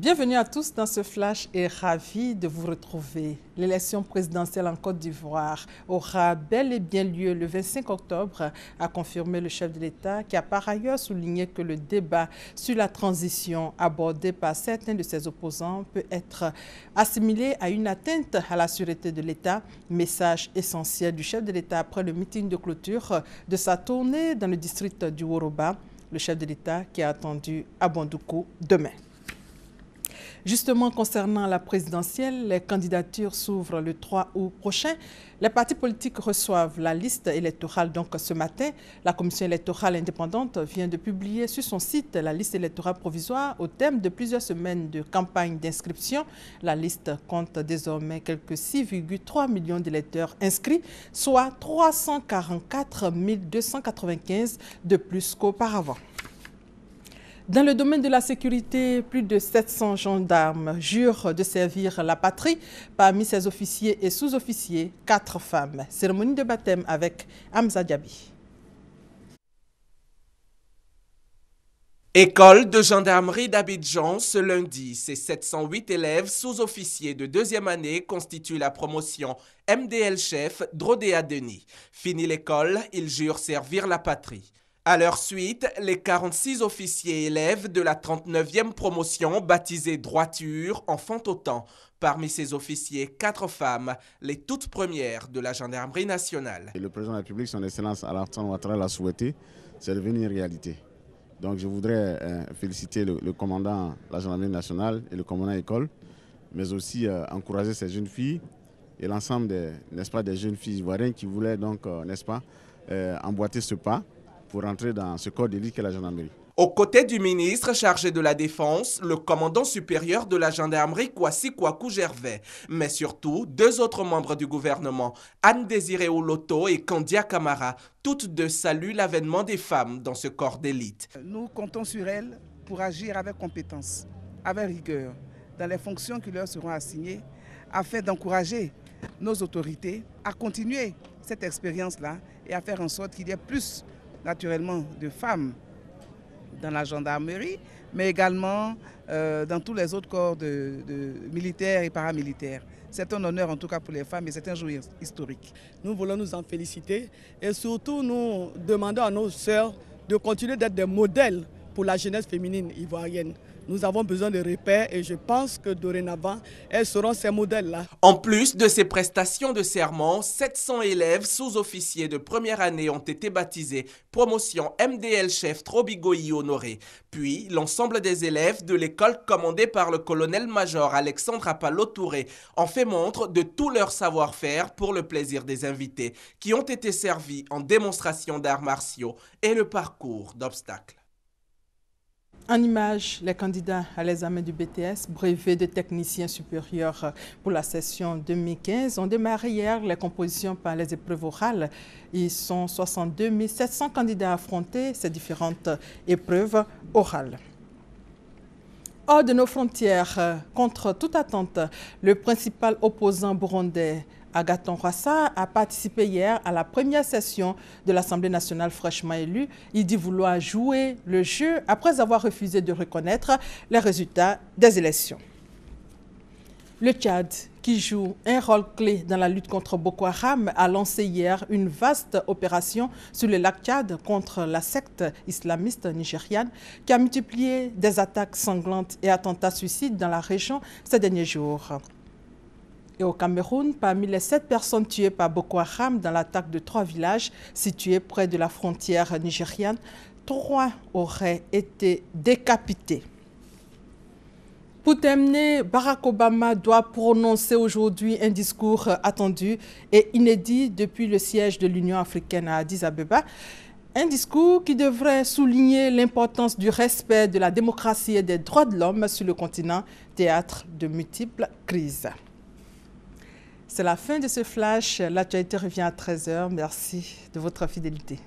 Bienvenue à tous dans ce flash et ravi de vous retrouver. L'élection présidentielle en Côte d'Ivoire aura bel et bien lieu le 25 octobre, a confirmé le chef de l'État qui a par ailleurs souligné que le débat sur la transition abordé par certains de ses opposants peut être assimilé à une atteinte à la sûreté de l'État. Message essentiel du chef de l'État après le meeting de clôture de sa tournée dans le district du Woroba. Le chef de l'État qui a attendu à Bandoukou demain. Justement, concernant la présidentielle, les candidatures s'ouvrent le 3 août prochain. Les partis politiques reçoivent la liste électorale donc ce matin. La commission électorale indépendante vient de publier sur son site la liste électorale provisoire au terme de plusieurs semaines de campagne d'inscription. La liste compte désormais quelques 6,3 millions d'électeurs inscrits, soit 344 295 de plus qu'auparavant. Dans le domaine de la sécurité, plus de 700 gendarmes jurent de servir la patrie. Parmi ces officiers et sous-officiers, 4 femmes. Cérémonie de baptême avec Hamza Diaby. École de gendarmerie d'Abidjan, ce lundi, ces 708 élèves sous-officiers de deuxième année constituent la promotion MDL chef Drodéa Denis. Fini l'école, ils jurent servir la patrie. À leur suite, les 46 officiers élèves de la 39e promotion baptisée Droiture en font autant. Parmi ces officiers, 4 femmes, les toutes premières de la gendarmerie nationale. Et le président de la République, son Excellence Alassane Ouattara l'a souhaité, c'est devenu une réalité. Donc je voudrais féliciter le commandant de la gendarmerie nationale et le commandant école, mais aussi encourager ces jeunes filles et l'ensemble des jeunes filles ivoiriennes qui voulaient donc, emboîter ce pas pour entrer dans ce corps d'élite qu'est la gendarmerie. Aux côtés du ministre chargé de la Défense, le commandant supérieur de la gendarmerie Kwasi Kwaku Gervais, mais surtout 2 autres membres du gouvernement, Anne Désiré Ouloto et Kandia Kamara, toutes deux saluent l'avènement des femmes dans ce corps d'élite. Nous comptons sur elles pour agir avec compétence, avec rigueur, dans les fonctions qui leur seront assignées, afin d'encourager nos autorités à continuer cette expérience-là et à faire en sorte qu'il y ait plus naturellement de femmes dans la gendarmerie, mais également dans tous les autres corps de militaires et paramilitaires. C'est un honneur en tout cas pour les femmes et c'est un jour historique. Nous voulons nous en féliciter et surtout nous demandons à nos sœurs de continuer d'être des modèles pour la jeunesse féminine ivoirienne. Nous avons besoin de repères et je pense que dorénavant, elles seront ces modèles-là. En plus de ces prestations de serment, 700 élèves sous-officiers de première année ont été baptisés promotion MDL chef Trobigoyi Honoré. Puis, l'ensemble des élèves de l'école commandée par le colonel-major Alexandre Apalo Touré en fait montre de tout leur savoir-faire pour le plaisir des invités qui ont été servis en démonstration d'arts martiaux et le parcours d'obstacles. En images, les candidats à l'examen du BTS, brevet de technicien supérieur pour la session 2015, ont démarré hier les compositions par les épreuves orales. Ils sont 62 700 candidats à affronter ces différentes épreuves orales. Hors de nos frontières, contre toute attente, le principal opposant burundais, Agathon Rwasa, a participé hier à la première session de l'Assemblée nationale fraîchement élue. Il dit vouloir jouer le jeu après avoir refusé de reconnaître les résultats des élections. Le Tchad, qui joue un rôle clé dans la lutte contre Boko Haram, a lancé hier une vaste opération sur le lac Tchad contre la secte islamiste nigériane qui a multiplié des attaques sanglantes et attentats suicides dans la région ces derniers jours. Et au Cameroun, parmi les 7 personnes tuées par Boko Haram dans l'attaque de 3 villages situés près de la frontière nigériane, 3 auraient été décapités. Pour terminer, Barack Obama doit prononcer aujourd'hui un discours attendu et inédit depuis le siège de l'Union africaine à Addis Abeba. Un discours qui devrait souligner l'importance du respect de la démocratie et des droits de l'homme sur le continent, théâtre de multiples crises. C'est la fin de ce flash. L'actualité revient à 13 h. Merci de votre fidélité.